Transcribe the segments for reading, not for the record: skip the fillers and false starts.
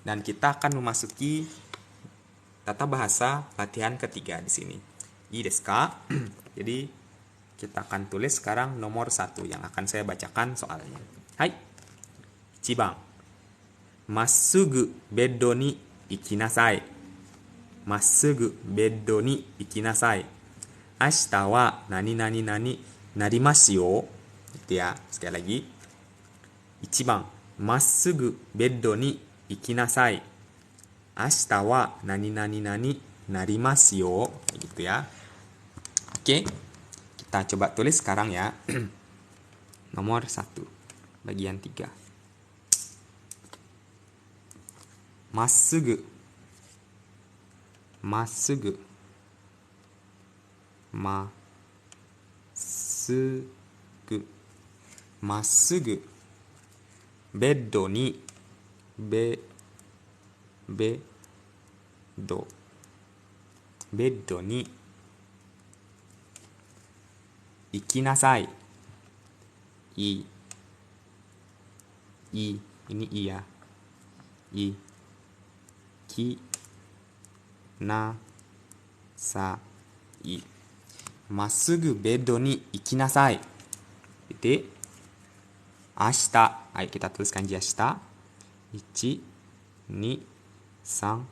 Dan kita akan memasuki tata bahasa latihan ketiga di sini. Ii desu ka? Jadi kita akan tulis sekarang nomor 1 yang akan saya bacakan soalnya. Hai. 1番。まっすぐベッドに行きなさい。まっすぐベッドに行きなさい。明日は何々々なりますよ。Itu ya. Sekali lagi. 1番。まっすぐベッドに行きなさい。明日は何々々なりますよ. Gitu ya. Oke. Kita coba tulis sekarang ya. Nomor 1. Bagian 3. まっすぐまっすぐまっすぐまっすぐベッドにベッドに行きなさい。い ini i ya. いきなさい。まっすぐベッドに行きなさい。で、明日。Ayo kita tuliskan di 明日。1、2、3、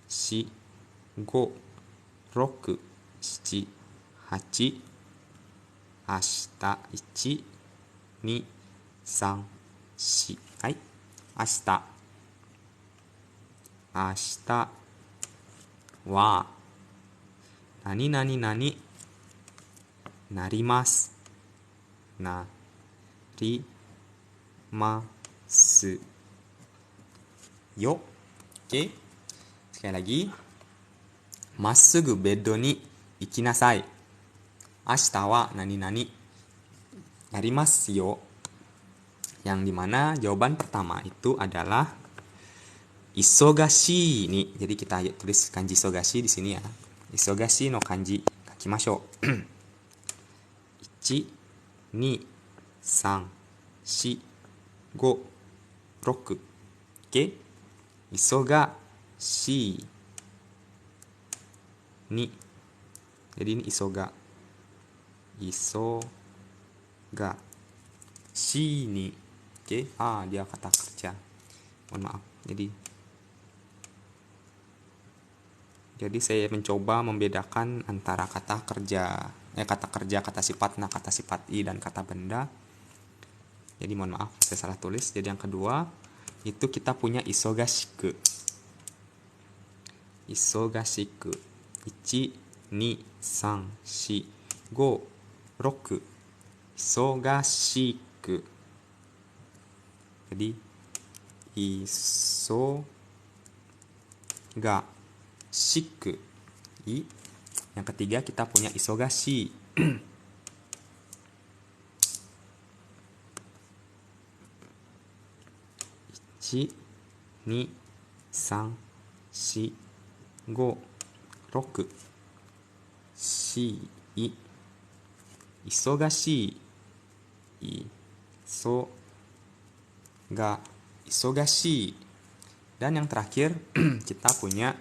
4、5、6、7、8。明日。1、2、3、4。はい。明日。明日は何々々なりますなりますよ。Oke. Sekali lagi. まっすぐベッドに行きなさい。明日は何々なりますよ. Yang dimana jawaban pertama itu adalah isogashi ni. Jadi kita tulis kanji isogashi di sini ya. Isogashi no kanji kakimashou. 1、2、3、4、5、6。Oke. Isogashi ni. Jadi ini isoga. Isogashi ni. Oke. Dia kata kerja. Mohon maaf. Jadi saya mencoba membedakan antara kata kerja, kata sifat, kata sifat i dan kata benda. Jadi mohon maaf, saya salah tulis. Jadi yang kedua itu kita punya isogashiku. Isogashiku. 1、2、3、4、5、6。isogashiku. Jadi isogashiku. Yang ketiga kita punya isogashi. 1、2、3、4、5、6。しい。忙しい。忙しい. Dan yang terakhir kita punya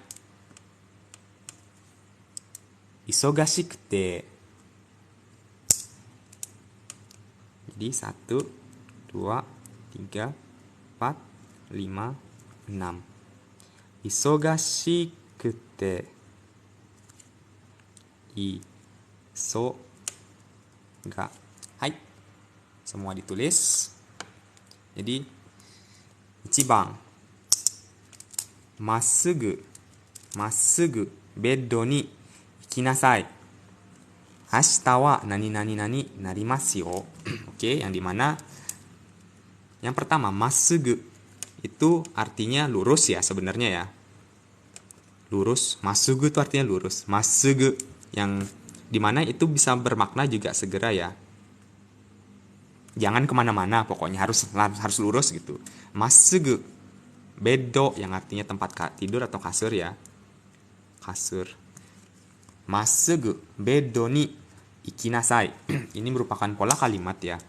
isogashikute. Jadi 1, 2, 3, 4, 5, 6. Isogashikute. Hai. Semua ditulis. Jadi 1番。まっすぐベッドに行きなさい。明日は何々々なりますよ. Oke, yang dimana yang pertama masugu itu artinya lurus ya sebenarnya ya. Lurus, masugu itu artinya lurus. Masugu yang dimana itu bisa bermakna juga segera ya. Jangan kemana-mana, pokoknya harus lurus gitu. Masugu beddo yang artinya tempat tidur atau kasur ya. Kasur. Masugu beddo ni ikinasai. Ini merupakan pola kalimat ya.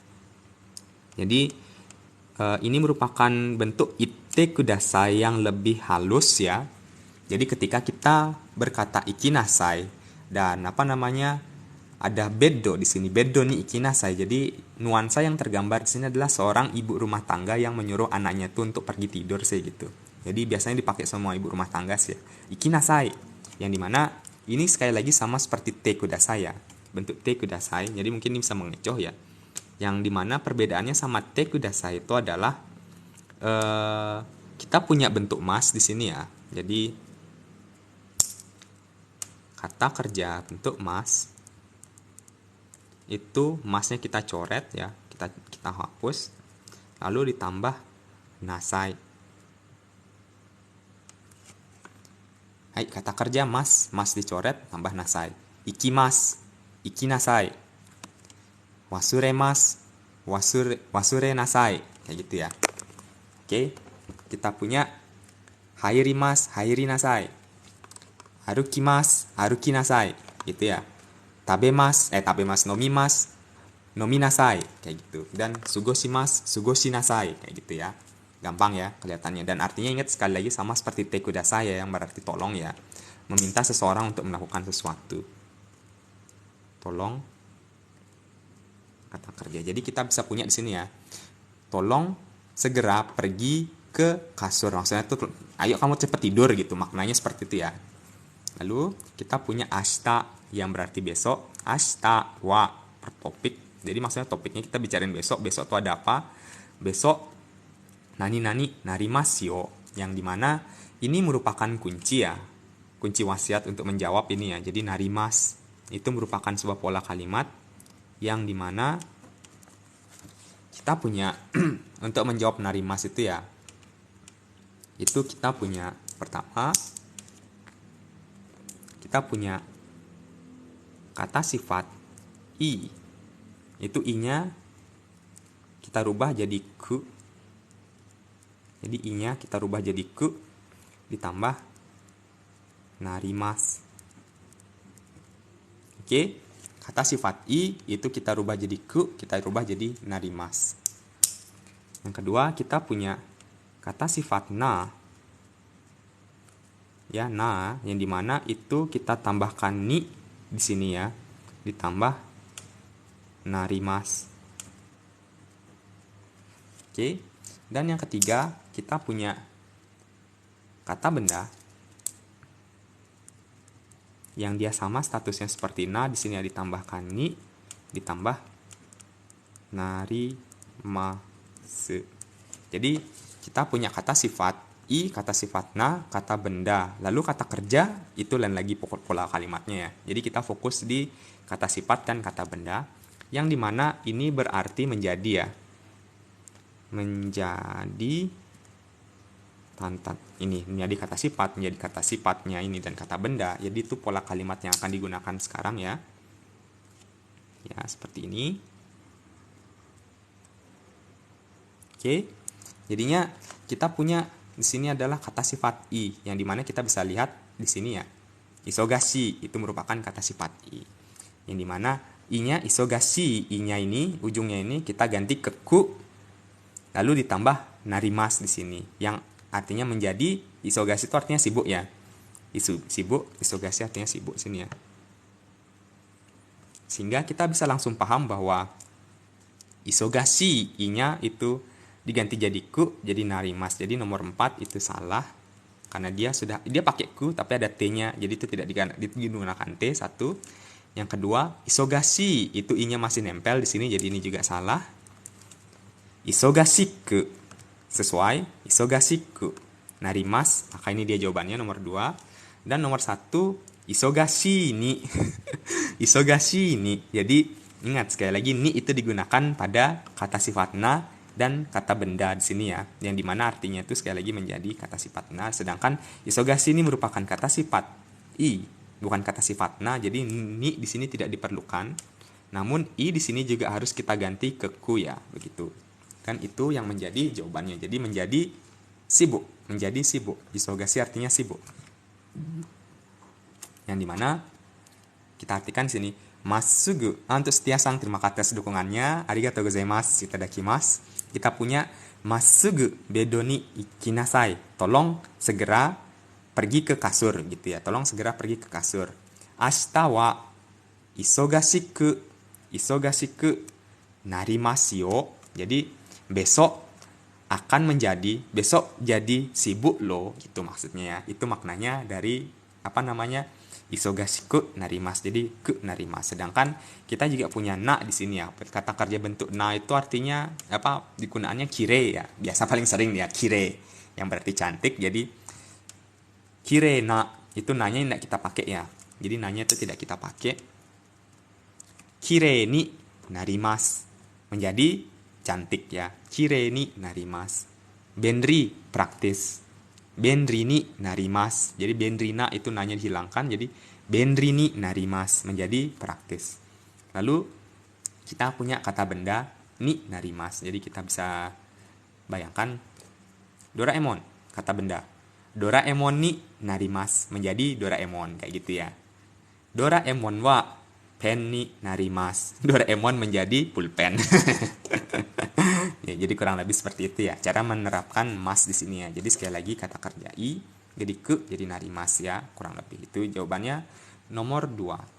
Jadi ini merupakan bentuk te kudasai yang lebih halus ya. Jadi ketika kita berkata ikinasai dan ada beddo di sini. Beddo nih ikinasai. Jadi nuansa yang tergambar di sini adalah seorang ibu rumah tangga yang menyuruh anaknya tuh untuk pergi tidur sih gitu. Jadi biasanya dipakai semua ibu rumah tangga sih ya. Ikinasai. Yang dimana ini sekali lagi sama seperti te kudasai ya. Bentuk te kudasai. Jadi mungkin ini bisa mengecoh ya. Yang dimana perbedaannya sama te kudasai itu adalah kita punya bentuk mas di sini ya. Jadi kata kerja bentuk mas itu masnya kita coret ya, kita hapus, lalu ditambah nasai. Hai, kata kerja mas dicoret, tambah nasai. Ikimas, ikinasai. Wasuremas, wasure nasai, kayak gitu ya. Oke, kita punya hairimas, hairi nasai. Harukimas, haruki nasai, gitu ya. Tabemas, nominasai, kayak gitu. Dan sugoshimas, sugoshinasai, kayak gitu ya. Gampang ya kelihatannya. Dan artinya ingat sekali lagi sama seperti te kudasai ya, yang berarti tolong ya. Meminta seseorang untuk melakukan sesuatu. Tolong kata kerja. Jadi kita bisa punya di sini ya. Tolong segera pergi ke kasur. Maksudnya tuh, ayo kamu cepat tidur gitu. Maknanya seperti itu ya. Lalu kita punya ashita yang berarti besok. Ashita wa per topik. Jadi maksudnya topiknya kita bicarain besok. Besok itu ada apa? Besok nani narimasu yo. Yang dimana ini merupakan kunci ya. Kunci wasiat untuk menjawab ini ya. Jadi narimas itu merupakan sebuah pola kalimat yang dimana kita punya untuk menjawab narimas itu ya. Itu kita punya pertama, kita punya kata sifat i. Itu i-nya kita rubah jadi ku. Jadi i-nya kita rubah jadi ku ditambah narimas. Oke, kata sifat i itu kita rubah jadi ku, kita rubah jadi narimas. Yang kedua, kita punya kata sifat na. Ya, na yang dimana itu kita tambahkan ni di sini ya, ditambah narimas. Oke. Dan yang ketiga, kita punya kata benda yang dia sama statusnya seperti na, di sini ya ditambahkan ni, ditambah narimasu. Jadi kita punya kata sifat i, kata sifat na, kata benda. Lalu kata kerja itu lain lagi pokok pola kalimatnya ya. Jadi kita fokus di kata sifat dan kata benda, yang dimana ini berarti menjadi ya. Menjadi ini menjadi kata sifat, menjadi kata sifatnya ini dan kata benda. Jadi itu pola kalimat yang akan digunakan sekarang ya. Ya, seperti ini. Oke. Jadinya kita punya di sini adalah kata sifat i, yang dimana kita bisa lihat di sini ya. Isogashi itu merupakan kata sifat i. Yang dimana i-nya isogashi, i-nya ini ujungnya ini kita ganti ke ku, lalu ditambah narimas di sini, yang artinya menjadi. Isogashi itu artinya sibuk ya. Sibuk, isogashi artinya sibuk sini ya. Sehingga kita bisa langsung paham bahwa isogashi i-nya itu diganti jadi ku, jadi narimas. Jadi nomor 4 itu salah karena dia pakai ku tapi ada t-nya, jadi itu tidak digunakan t. Satu. Yang kedua, isogashi itu i-nya masih nempel di sini, jadi ini juga salah. Isogashiku sesuai, isogashiku narimas, maka ini dia jawabannya nomor 2. Dan nomor 1, isogashi ni. Isogashi ni. Jadi ingat sekali lagi, ni itu digunakan pada kata sifat na dan kata benda di sini ya, yang dimana artinya itu sekali lagi menjadi kata sifat na. Sedangkan isogashi ini merupakan kata sifat i, bukan kata sifat na. Jadi ni di sini tidak diperlukan. Namun i di sini juga harus kita ganti ke ku ya, begitu. Kan itu yang menjadi jawabannya. Jadi menjadi sibuk, menjadi sibuk. Isogashi artinya sibuk. Yang dimana kita artikan di sini masugu. Untuk setia sang, terima kasih atas dukungannya. Arigatou gozaimasu, itadakimasu. Kita punya Masugu bedo ni ikinasai. Tolong segera pergi ke kasur gitu ya. Tolong segera pergi ke kasur. Ashita wa isogashiku narimasu yo. Jadi besok jadi sibuk loh gitu maksudnya ya. Itu maknanya dari isogashiku narimasu. Jadi ke narimasu. Sedangkan kita juga punya na di sini ya. Kata kerja bentuk na itu artinya digunaannya kire ya. Biasa paling sering ya kire yang berarti cantik. Jadi kire na itu nanya tidak kita pakai ya. Jadi nanya itu tidak kita pakai. Kire ni narimasu menjadi cantik ya. Kire ni narimasu. Benri praktis. Benri ni narimasu. Jadi benri na itu nanya dihilangkan. Jadi benri ni narimasu menjadi praktis. Lalu kita punya kata benda ni narimasu. Jadi kita bisa bayangkan Doraemon kata benda. Doraemon ni narimasu menjadi Doraemon kayak gitu ya. Doraemon wa pen ni narimasu. Doraemon menjadi pulpen. Ya, jadi kurang lebih seperti itu ya cara menerapkan mas di sini ya. Jadi sekali lagi kata kerja i jadi ke jadi narimasu ya, kurang lebih itu jawabannya nomor 2.